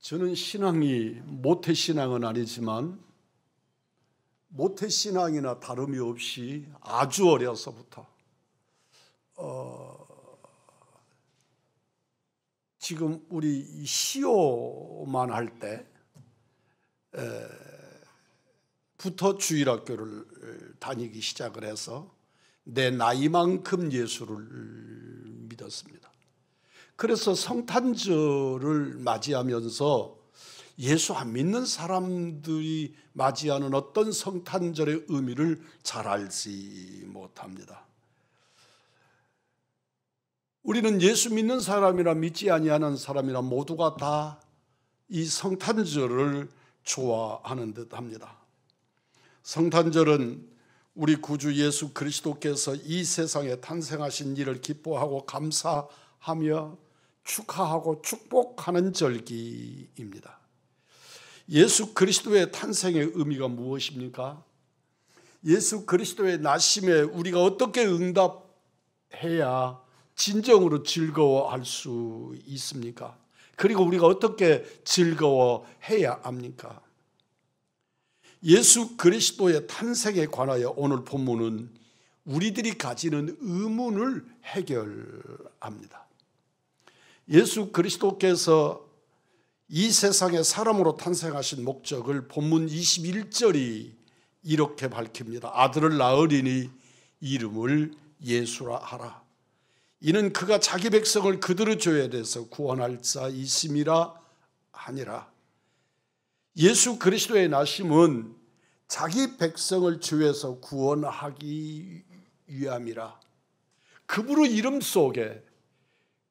저는 신앙이 모태신앙은 아니지만 모태신앙이나 다름이 없이 아주 어려서부터 지금 우리 시오만 할 때부터 주일학교를 다니기 시작을 해서 내 나이만큼 예수를 믿었습니다. 그래서 성탄절을 맞이하면서 예수 안 믿는 사람들이 맞이하는 어떤 성탄절의 의미를 잘 알지 못합니다. 우리는 예수 믿는 사람이나 믿지 아니하는 사람이나 모두가 다 이 성탄절을 좋아하는 듯합니다. 성탄절은 우리 구주 예수 그리스도께서 이 세상에 탄생하신 일을 기뻐하고 감사하며 축하하고 축복하는 절기입니다. 예수 그리스도의 탄생의 의미가 무엇입니까? 예수 그리스도의 나심에 우리가 어떻게 응답해야 진정으로 즐거워할 수 있습니까? 그리고 우리가 어떻게 즐거워해야 합니까? 예수 그리스도의 탄생에 관하여 오늘 본문은 우리들이 가지는 의문을 해결합니다. 예수 그리스도께서 이 세상에 사람으로 탄생하신 목적을 본문 21절이 이렇게 밝힙니다. 아들을 낳으리니 이름을 예수라 하라. 이는 그가 자기 백성을 그들의 죄에 대해서 구원할 자이심이라 하니라. 예수 그리스도의 나심은 자기 백성을 죄에서 구원하기 위함이라. 그분의 이름 속에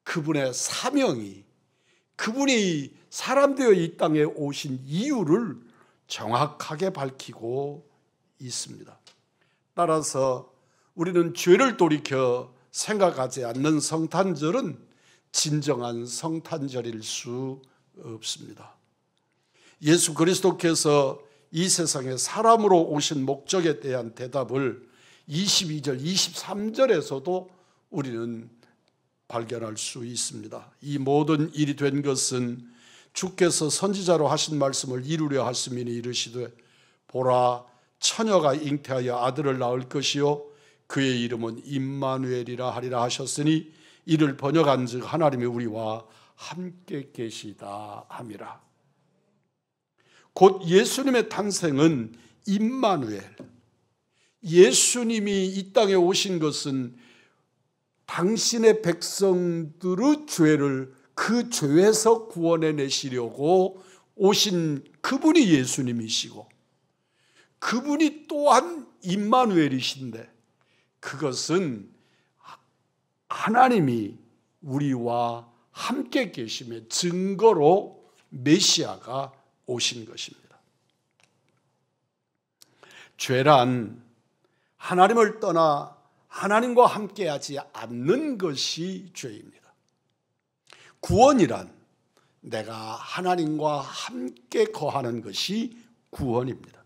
그분의 사명이, 그분이 사람 되어 이 땅에 오신 이유를 정확하게 밝히고 있습니다. 따라서 우리는 죄를 돌이켜 생각하지 않는 성탄절은 진정한 성탄절일 수 없습니다. 예수 그리스도께서 이 세상에 사람으로 오신 목적에 대한 대답을 22절, 23절에서도 우리는 발견할 수 있습니다. 이 모든 일이 된 것은 주께서 선지자로 하신 말씀을 이루려 하심이니 이르시되 보라 처녀가 잉태하여 아들을 낳을 것이요 그의 이름은 임마누엘이라 하리라 하셨으니 이를 번역한즉 하나님이 우리와 함께 계시다 함이라. 곧 예수님의 탄생은 임마누엘, 예수님이 이 땅에 오신 것은 당신의 백성들의 죄를 그 죄에서 구원해 내시려고 오신 그분이 예수님이시고 그분이 또한 임마누엘이신데 그것은 하나님이 우리와 함께 계심의 증거로 메시아가 오신 것입니다. 죄란 하나님을 떠나 하나님과 함께하지 않는 것이 죄입니다. 구원이란 내가 하나님과 함께 거하는 것이 구원입니다.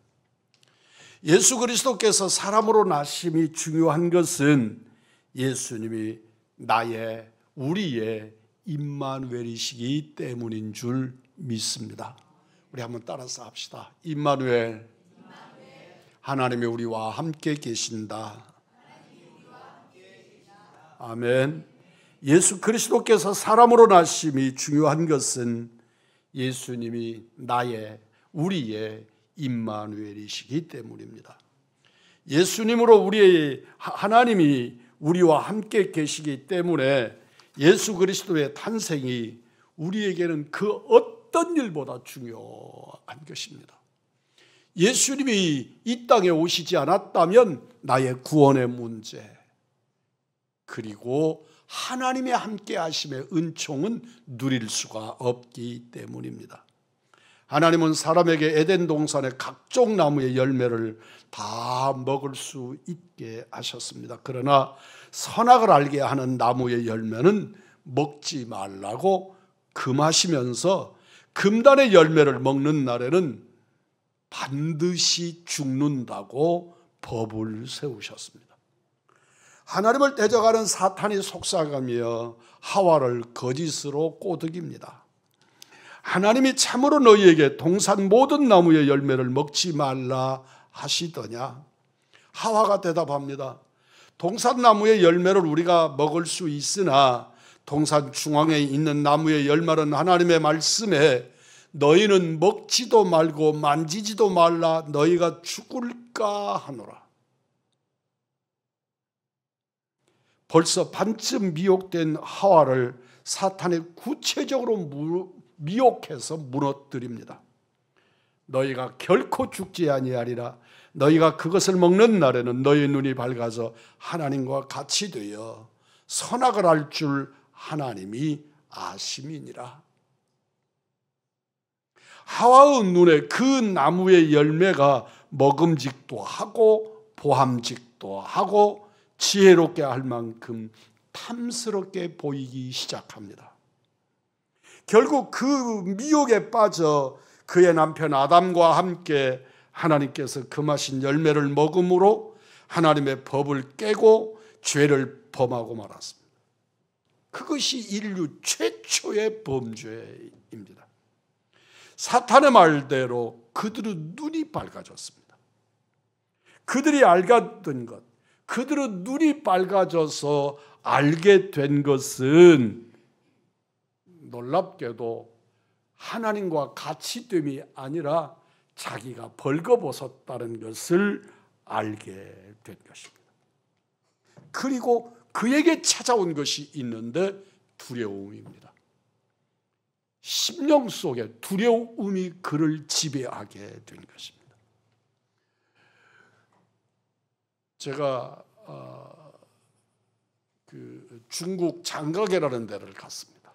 예수 그리스도께서 사람으로 나심이 중요한 것은 예수님이 나의 우리의 임마누엘이시기 때문인 줄 믿습니다. 우리 한번 따라서 합시다. 임마누엘, 하나님이 우리와 함께 계신다. 아멘. 예수 그리스도께서 사람으로 나심이 중요한 것은 예수님이 나의 우리의 임마누엘이시기 때문입니다. 예수님으로 우리의 하나님이 우리와 함께 계시기 때문에 예수 그리스도의 탄생이 우리에게는 그 어떤 일보다 중요한 것입니다. 예수님이 이 땅에 오시지 않았다면 나의 구원의 문제 그리고 하나님의 함께 하심의 은총은 누릴 수가 없기 때문입니다. 하나님은 사람에게 에덴 동산의 각종 나무의 열매를 다 먹을 수 있게 하셨습니다. 그러나 선악을 알게 하는 나무의 열매는 먹지 말라고 금하시면서 금단의 열매를 먹는 날에는 반드시 죽는다고 법을 세우셨습니다. 하나님을 대적하는 사탄이 속삭이며 하와를 거짓으로 꼬드깁니다. 하나님이 참으로 너희에게 동산 모든 나무의 열매를 먹지 말라 하시더냐? 하와가 대답합니다. 동산나무의 열매를 우리가 먹을 수 있으나 동산 중앙에 있는 나무의 열매는 하나님의 말씀에 너희는 먹지도 말고 만지지도 말라 너희가 죽을까 하노라. 벌써 반쯤 미혹된 하와를 사탄이 구체적으로 미혹해서 무너뜨립니다. 너희가 결코 죽지 아니하리라. 너희가 그것을 먹는 날에는 너희 눈이 밝아서 하나님과 같이 되어 선악을 알 줄 하나님이 아심이니라. 하와의 눈에 그 나무의 열매가 먹음직도 하고 보함직도 하고 지혜롭게 할 만큼 탐스럽게 보이기 시작합니다. 결국 그 미혹에 빠져 그의 남편 아담과 함께 하나님께서 금하신 열매를 먹음으로 하나님의 법을 깨고 죄를 범하고 말았습니다. 그것이 인류 최초의 범죄입니다. 사탄의 말대로 그들의 눈이 밝아졌습니다. 그들이 알았던 것, 그들의 눈이 밝아져서 알게 된 것은 놀랍게도 하나님과 같이됨이 아니라 자기가 벌거벗었다는 것을 알게 된 것입니다. 그리고 그에게 찾아온 것이 있는데 두려움입니다. 심령 속에 두려움이 그를 지배하게 된 것입니다. 제가 중국 장가게라는 데를 갔습니다.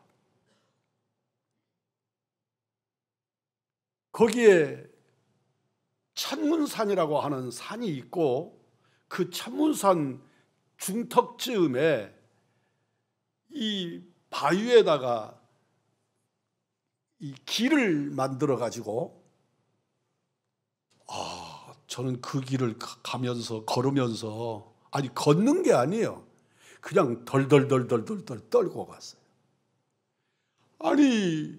거기에 천문산이라고 하는 산이 있고 그 천문산 중턱쯤에 이 바위에다가 이 길을 만들어 가지고 저는 그 길을 가면서 걸으면서 아니 걷는 게 아니에요. 그냥 덜덜덜덜덜 떨고 갔어요. 아니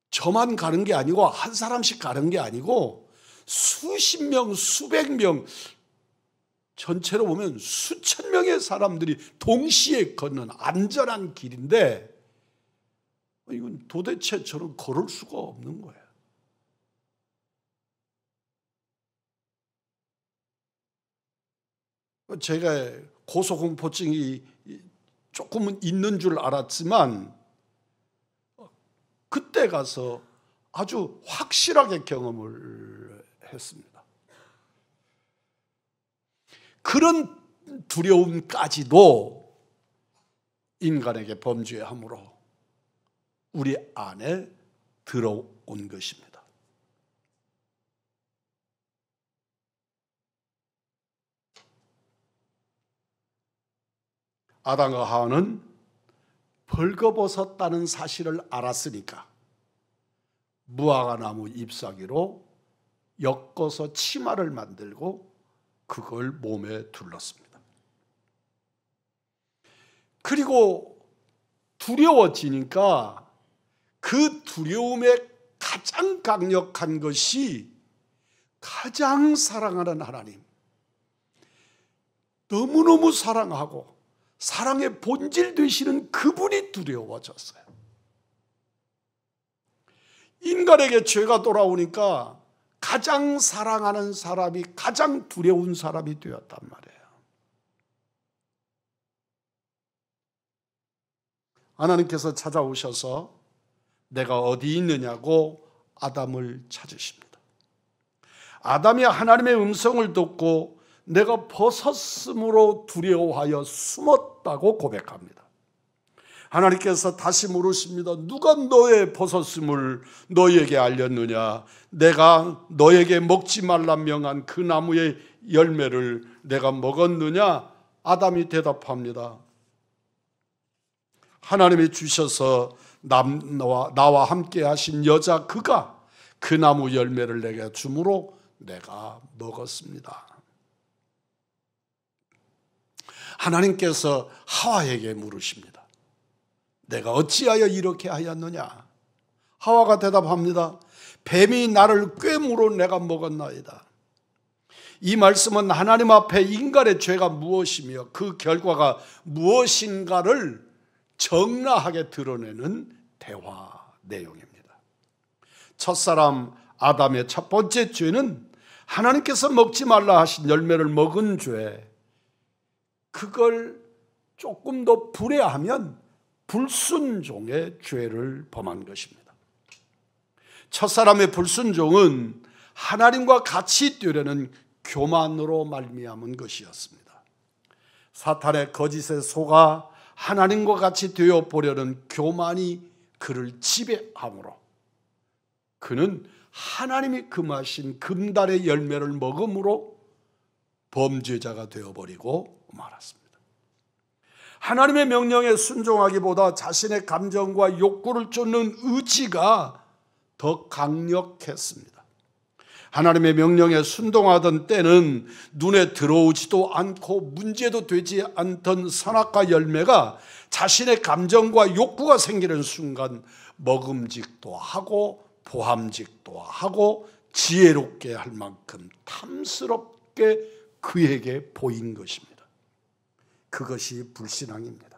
저만 가는 게 아니고 한 사람씩 가는 게 아니고 수십 명, 수백 명 전체로 보면 수천 명의 사람들이 동시에 걷는 안전한 길인데 이건 도대체 저는 걸을 수가 없는 거예요. 제가 고소공포증이 조금은 있는 줄 알았지만 그때 가서 아주 확실하게 경험을 했습니다. 그런 두려움까지도 인간에게 범죄함으로 우리 안에 들어온 것입니다. 아담과 하와는 벌거벗었다는 사실을 알았으니까 무화과나무 잎사귀로 엮어서 치마를 만들고 그걸 몸에 둘렀습니다. 그리고 두려워지니까 그 두려움의 가장 강력한 것이 가장 사랑하는 하나님, 너무너무 사랑하고 사랑의 본질 되시는 그분이 두려워졌어요. 인간에게 죄가 돌아오니까 가장 사랑하는 사람이 가장 두려운 사람이 되었단 말이에요. 하나님께서 찾아오셔서 내가 어디 있느냐고 아담을 찾으십니다. 아담이 하나님의 음성을 듣고 내가 벗었으므로 두려워하여 숨었다고 고백합니다. 하나님께서 다시 물으십니다. 누가 너의 벗었음을 너희에게 알렸느냐? 내가 너에게 먹지 말라 명한 그 나무의 열매를 내가 먹었느냐? 아담이 대답합니다. 하나님이 주셔서 나와 함께 하신 여자 그가 그 나무 열매를 내게 주므로 내가 먹었습니다. 하나님께서 하와에게 물으십니다. 내가 어찌하여 이렇게 하였느냐? 하와가 대답합니다. 뱀이 나를 꾀물어 내가 먹었나이다. 이 말씀은 하나님 앞에 인간의 죄가 무엇이며 그 결과가 무엇인가를 적나하게 드러내는 대화 내용입니다. 첫사람 아담의 첫 번째 죄는 하나님께서 먹지 말라 하신 열매를 먹은 죄, 그걸 조금 더 불해하면 불순종의 죄를 범한 것입니다. 첫사람의 불순종은 하나님과 같이 뛰려는 교만으로 말미암은 것이었습니다. 사탄의 거짓에 속아 하나님과 같이 되어 보려는 교만이 그를 지배함으로 그는 하나님이 금하신 금달의 열매를 먹음으로 범죄자가 되어버리고 말았습니다. 하나님의 명령에 순종하기보다 자신의 감정과 욕구를 쫓는 의지가 더 강력했습니다. 하나님의 명령에 순종하던 때는 눈에 들어오지도 않고 문제도 되지 않던 선악과 열매가 자신의 감정과 욕구가 생기는 순간 먹음직도 하고 보함직도 하고 지혜롭게 할 만큼 탐스럽게 그에게 보인 것입니다. 그것이 불신앙입니다.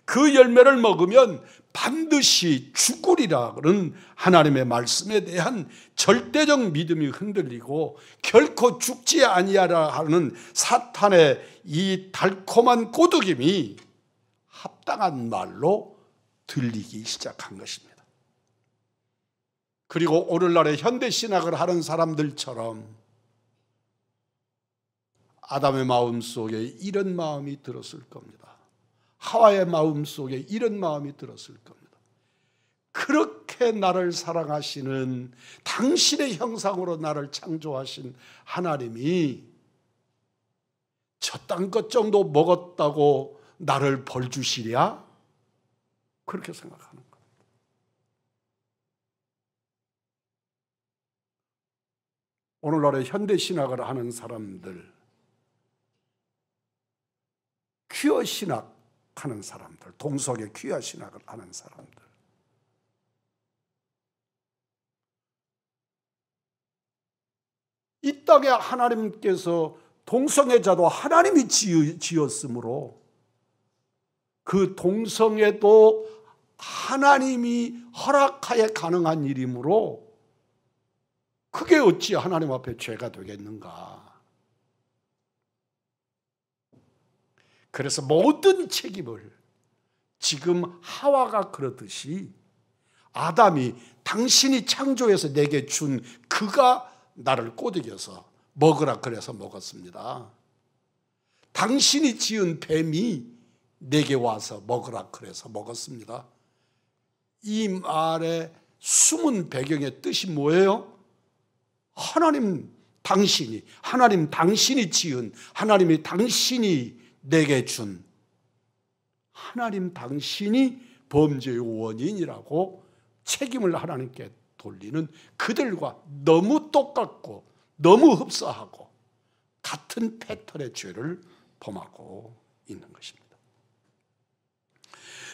그 열매를 먹으면 반드시 죽으리라는 하나님의 말씀에 대한 절대적 믿음이 흔들리고 결코 죽지 아니하라 하는 사탄의 이 달콤한 꼬드김이 합당한 말로 들리기 시작한 것입니다. 그리고 오늘날의 현대신학을 하는 사람들처럼 아담의 마음속에 이런 마음이 들었을 겁니다. 하와의 마음속에 이런 마음이 들었을 겁니다. 그렇게 나를 사랑하시는 당신의 형상으로 나를 창조하신 하나님이 저딴 것 정도 먹었다고 나를 벌 주시랴? 그렇게 생각하는 겁니다. 오늘날의 현대신학을 하는 사람들, 퀴어 신학 하는 사람들, 동성애 퀴어 신학을 하는 사람들, 이 땅에 하나님께서 동성애자도 하나님이 지었으므로 그 동성애도 하나님이 허락하여 가능한 일이므로 그게 어찌 하나님 앞에 죄가 되겠는가? 그래서 모든 책임을 지금 하와가 그러듯이 아담이 당신이 창조해서 내게 준 그가 나를 꼬드겨서 먹으라 그래서 먹었습니다. 당신이 지은 뱀이 내게 와서 먹으라 그래서 먹었습니다. 이 말의 숨은 배경의 뜻이 뭐예요? 하나님 당신이 지은, 하나님이 당신이 내게 준, 하나님 당신이 범죄의 원인이라고 책임을 하나님께 돌리는 그들과 너무 똑같고 너무 흡사하고 같은 패턴의 죄를 범하고 있는 것입니다.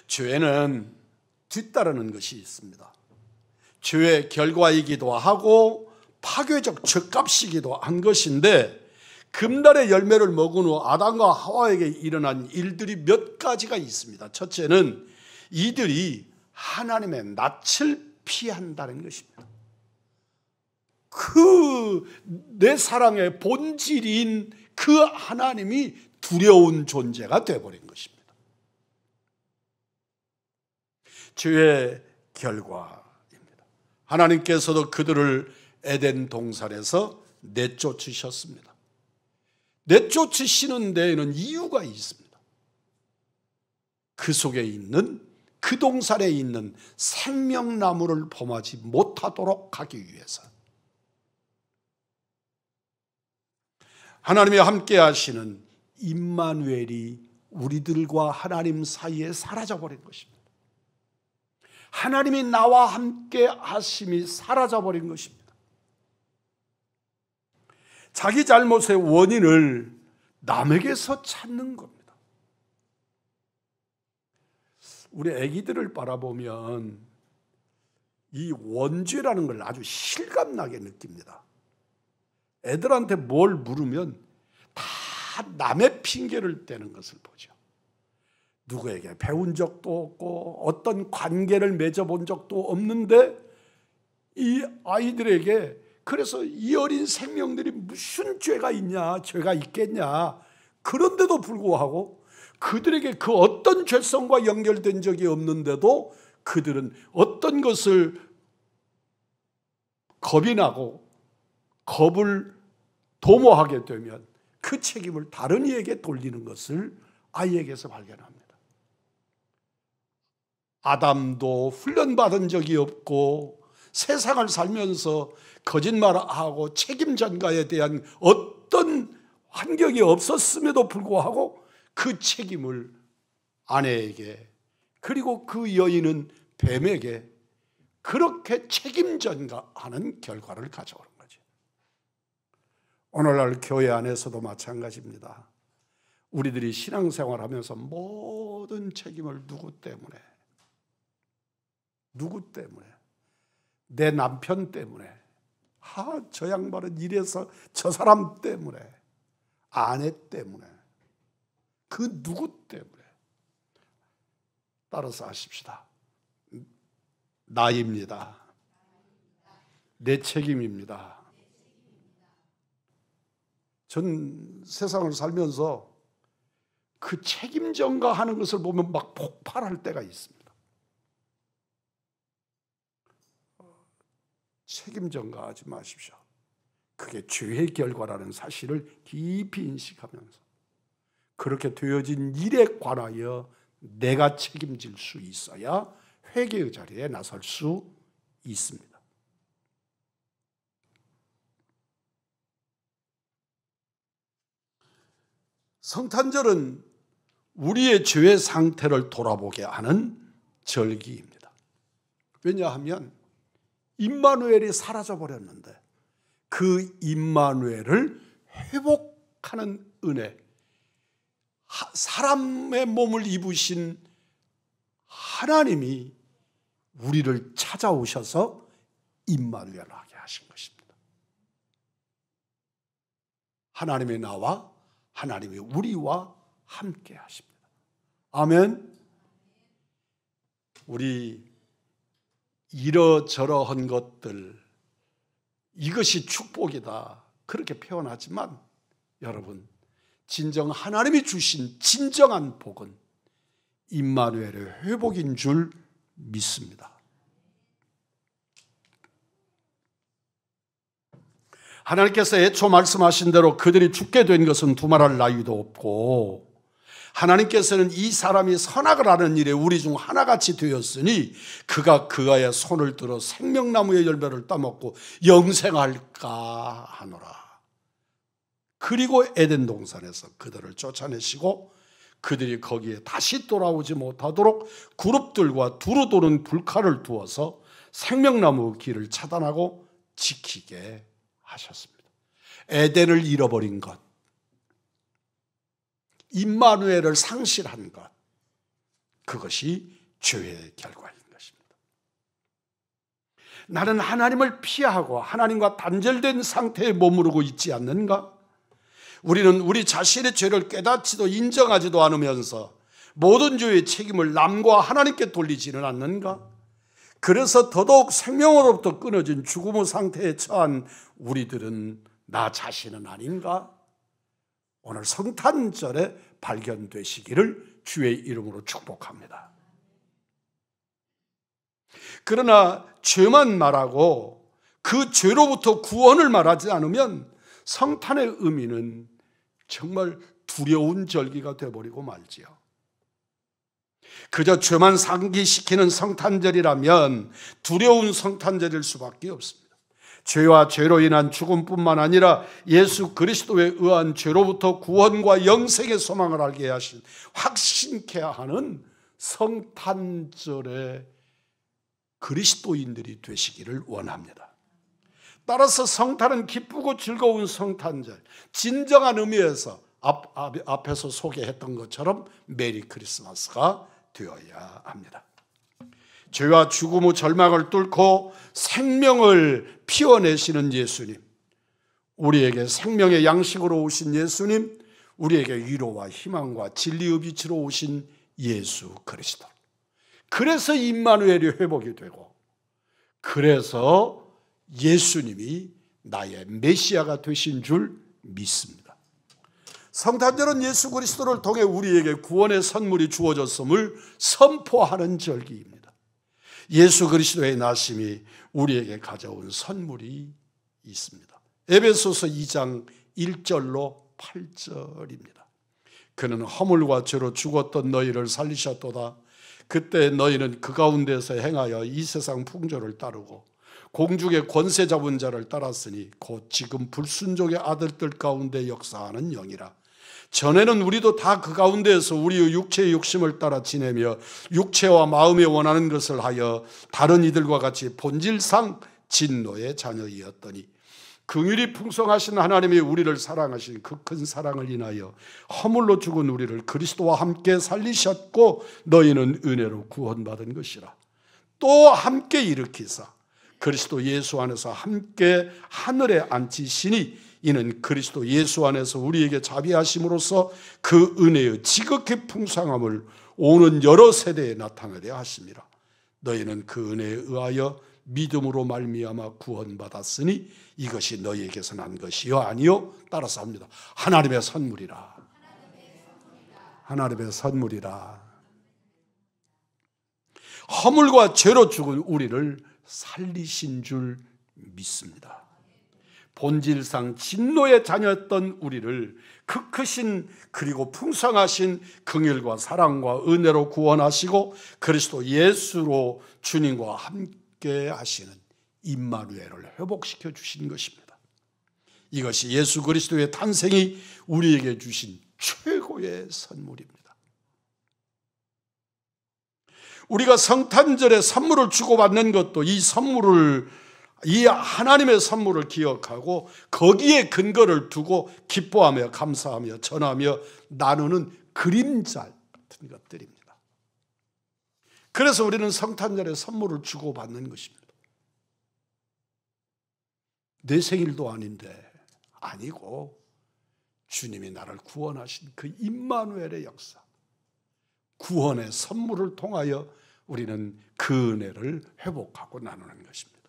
죄는 뒤따르는 것이 있습니다. 죄의 결과이기도 하고 파괴적 죗값이기도 한 것인데, 금달의 열매를 먹은 후 아담과 하와에게 일어난 일들이 몇 가지가 있습니다. 첫째는 이들이 하나님의 낯을 피한다는 것입니다. 내 사랑의 본질인 그 하나님이 두려운 존재가 되어버린 것입니다. 죄의 결과입니다. 하나님께서도 그들을 에덴 동산에서 내쫓으셨습니다. 내쫓으시는 데에는 이유가 있습니다. 그 속에 있는, 그 동산에 있는 생명나무를 범하지 못하도록 하기 위해서. 하나님이 함께 하시는 임마누엘이 우리들과 하나님 사이에 사라져버린 것입니다. 하나님이 나와 함께 하심이 사라져버린 것입니다. 자기 잘못의 원인을 남에게서 찾는 겁니다. 우리 아기들을 바라보면 이 원죄라는 걸 아주 실감나게 느낍니다. 애들한테 뭘 물으면 다 남의 핑계를 대는 것을 보죠. 누구에게 배운 적도 없고 어떤 관계를 맺어본 적도 없는데 이 아이들에게 그래서 이 어린 생명들이 무슨 죄가 있냐, 죄가 있겠냐. 그런데도 불구하고 그들에게 그 어떤 죄성과 연결된 적이 없는데도 그들은 어떤 것을 겁이 나고 겁을 도모하게 되면 그 책임을 다른 이에게 돌리는 것을 아이에게서 발견합니다. 아담도 훈련받은 적이 없고 세상을 살면서 거짓말하고 책임 전가에 대한 어떤 환경이 없었음에도 불구하고 그 책임을 아내에게 그리고 그 여인은 뱀에게 그렇게 책임 전가하는 결과를 가져오는 거죠. 오늘날 교회 안에서도 마찬가지입니다. 우리들이 신앙생활하면서 모든 책임을 누구 때문에 내 남편 때문에 저 양반은 이래서 저 사람 때문에 아내 때문에 그 누구 때문에 따라서 하십시다. 나입니다. 내 책임입니다. 전 세상을 살면서 그 책임 전가하는 것을 보면 막 폭발할 때가 있습니다. 책임 전가하지 마십시오. 그게 죄의 결과라는 사실을 깊이 인식하면서 그렇게 되어진 일에 관하여 내가 책임질 수 있어야 회개의 자리에 나설 수 있습니다. 성탄절은 우리의 죄의 상태를 돌아보게 하는 절기입니다. 왜냐하면 임마누엘이 사라져버렸는데 그 임마누엘을 회복하는 은혜, 사람의 몸을 입으신 하나님이 우리를 찾아오셔서 임마누엘하게 하신 것입니다. 하나님의 나와 하나님이 우리와 함께 하십니다. 아멘. 우리 이러저러한 것들 이것이 축복이다 그렇게 표현하지만 여러분 진정 하나님이 주신 진정한 복은 임마누엘의 회복인 줄 믿습니다. 하나님께서 애초 말씀하신 대로 그들이 죽게 된 것은 두말할 나위도 없고 하나님께서는 이 사람이 선악을 하는 일에 우리 중 하나같이 되었으니 그가 그가의 손을 들어 생명나무의 열매를 따먹고 영생할까 하노라. 그리고 에덴 동산에서 그들을 쫓아내시고 그들이 거기에 다시 돌아오지 못하도록 그룹들과 두루 도는 불칼을 두어서 생명나무 길을 차단하고 지키게 하셨습니다. 에덴을 잃어버린 것, 임마누엘을 상실한 것, 그것이 죄의 결과인 것입니다. 나는 하나님을 피하고 하나님과 단절된 상태에 머무르고 있지 않는가? 우리는 우리 자신의 죄를 깨닫지도 인정하지도 않으면서 모든 죄의 책임을 남과 하나님께 돌리지는 않는가? 그래서 더더욱 생명으로부터 끊어진 죽음의 상태에 처한 우리들은 나 자신은 아닌가? 오늘 성탄절에 발견되시기를 주의 이름으로 축복합니다. 그러나 죄만 말하고 그 죄로부터 구원을 말하지 않으면 성탄의 의미는 정말 두려운 절기가 되어버리고 말지요. 그저 죄만 상기시키는 성탄절이라면 두려운 성탄절일 수밖에 없습니다. 죄와 죄로 인한 죽음뿐만 아니라 예수 그리스도에 의한 죄로부터 구원과 영생의 소망을 알게 하신 확신케 하는 성탄절의 그리스도인들이 되시기를 원합니다. 따라서 성탄은 기쁘고 즐거운 성탄절, 진정한 의미에서 앞에서 소개했던 것처럼 메리 크리스마스가 되어야 합니다. 죄와 죽음의 절망을 뚫고 생명을 피워내시는 예수님, 우리에게 생명의 양식으로 오신 예수님, 우리에게 위로와 희망과 진리의 빛으로 오신 예수 그리스도. 그래서 임마누엘이 회복이 되고, 그래서 예수님이 나의 메시아가 되신 줄 믿습니다. 성탄절은 예수 그리스도를 통해 우리에게 구원의 선물이 주어졌음을 선포하는 절기입니다. 예수 그리스도의 나심이 우리에게 가져온 선물이 있습니다. 에베소서 2장 1절로 8절입니다. 그는 허물과 죄로 죽었던 너희를 살리셨도다. 그때 너희는 그 가운데서 행하여 이 세상 풍조를 따르고 공중의 권세 잡은 자를 따랐으니 곧 지금 불순종의 아들들 가운데 역사하는 영이라. 전에는 우리도 다 그 가운데에서 우리의 육체의 욕심을 따라 지내며 육체와 마음에 원하는 것을 하여 다른 이들과 같이 본질상 진노의 자녀이었더니 긍휼이 풍성하신 하나님이 우리를 사랑하신 그 큰 사랑을 인하여 허물로 죽은 우리를 그리스도와 함께 살리셨고 너희는 은혜로 구원받은 것이라. 또 함께 일으키사 그리스도 예수 안에서 함께 하늘에 앉히시니 이는 그리스도 예수 안에서 우리에게 자비하심으로써 그 은혜의 지극히 풍성함을 오는 여러 세대에 나타나려 하심이라. 너희는 그 은혜에 의하여 믿음으로 말미암아 구원받았으니 이것이 너희에게서 난 것이요 아니요 따라서 합니다. 하나님의 선물이라. 하나님의 선물이라. 허물과 죄로 죽은 우리를 살리신 줄 믿습니다. 본질상 진노의 자녀였던 우리를 그 크신 그리고 풍성하신 긍휼과 사랑과 은혜로 구원하시고 그리스도 예수로 주님과 함께 하시는 임마누엘을 회복시켜 주신 것입니다. 이것이 예수 그리스도의 탄생이 우리에게 주신 최고의 선물입니다. 우리가 성탄절에 선물을 주고받는 것도 이 하나님의 선물을 기억하고 거기에 근거를 두고 기뻐하며 감사하며 전하며 나누는 그림자 같은 것들입니다. 그래서 우리는 성탄절에 선물을 주고받는 것입니다. 내 생일도 아닌데 아니고 주님이 나를 구원하신 그 임마누엘의 역사, 구원의 선물을 통하여 우리는 그 은혜를 회복하고 나누는 것입니다.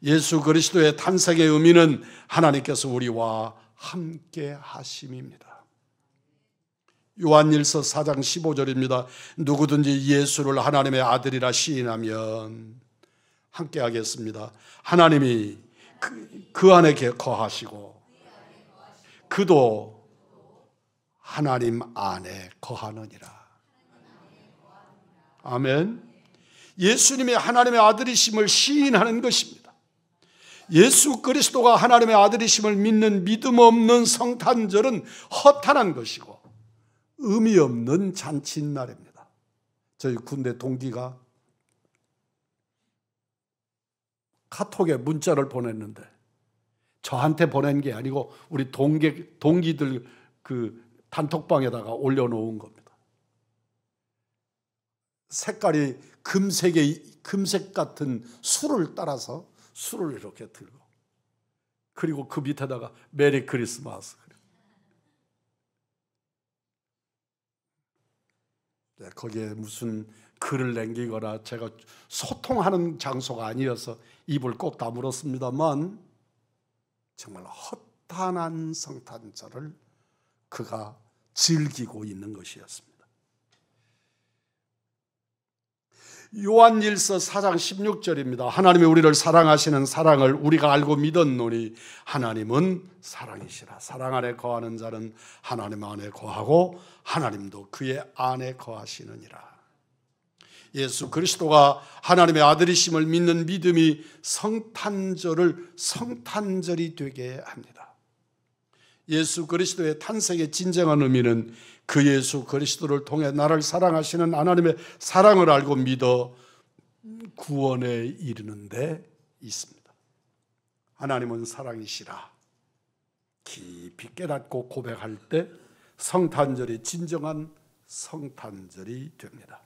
예수 그리스도의 탄생의 의미는 하나님께서 우리와 함께 하심입니다. 요한일서 4장 15절입니다. 누구든지 예수를 하나님의 아들이라 시인하면 함께 하겠습니다. 하나님이 그 안에 거하시고 그도 하나님 안에 거하느니라. 아멘. 예수님이 하나님의 아들이심을 시인하는 것입니다. 예수 그리스도가 하나님의 아들이심을 믿는 믿음 없는 성탄절은 허탄한 것이고 의미 없는 잔치인 날입니다. 저희 군대 동기가 카톡에 문자를 보냈는데 저한테 보낸 게 아니고 우리 동기들 그 단톡방에다가 올려놓은 겁니다. 색깔이 금색 같은 술을 따라서 술을 이렇게 들고 그리고 그 밑에다가 메리 크리스마스. 네, 거기에 무슨 글을 남기거나 제가 소통하는 장소가 아니어서 입을 꼭 다물었습니다만 정말 허탄한 성탄절을 그가 즐기고 있는 것이었습니다. 요한일서 4장 16절입니다. 하나님이 우리를 사랑하시는 사랑을 우리가 알고 믿었노니 하나님은 사랑이시라. 사랑 안에 거하는 자는 하나님 안에 거하고 하나님도 그의 안에 거하시느니라. 예수 그리스도가 하나님의 아들이심을 믿는 믿음이 성탄절을 성탄절이 되게 합니다. 예수 그리스도의 탄생의 진정한 의미는 그 예수 그리스도를 통해 나를 사랑하시는 하나님의 사랑을 알고 믿어 구원에 이르는 데 있습니다. 하나님은 사랑이시라 깊이 깨닫고 고백할 때 성탄절이 진정한 성탄절이 됩니다.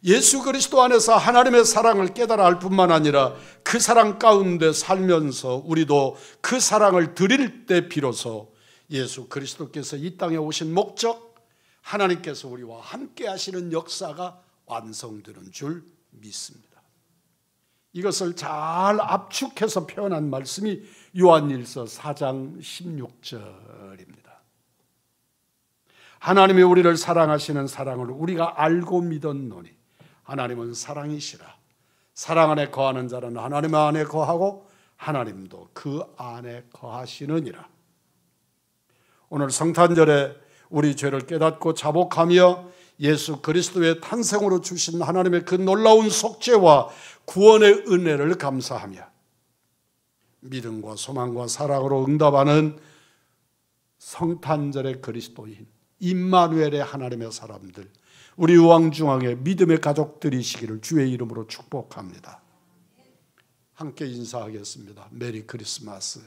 예수 그리스도 안에서 하나님의 사랑을 깨달아 알 뿐만 아니라 그 사랑 가운데 살면서 우리도 그 사랑을 드릴 때 비로소 예수 그리스도께서 이 땅에 오신 목적, 하나님께서 우리와 함께 하시는 역사가 완성되는 줄 믿습니다. 이것을 잘 압축해서 표현한 말씀이 요한일서 4장 16절입니다. 하나님이 우리를 사랑하시는 사랑을 우리가 알고 믿었노니 하나님은 사랑이시라. 사랑 안에 거하는 자는 하나님 안에 거하고 하나님도 그 안에 거하시느니라. 오늘 성탄절에 우리 죄를 깨닫고 자복하며 예수 그리스도의 탄생으로 주신 하나님의 그 놀라운 속죄와 구원의 은혜를 감사하며 믿음과 소망과 사랑으로 응답하는 성탄절의 그리스도인 임마누엘의 하나님의 사람들, 우리 우왕중앙의 믿음의 가족들이시기를 주의 이름으로 축복합니다. 함께 인사하겠습니다. 메리 크리스마스.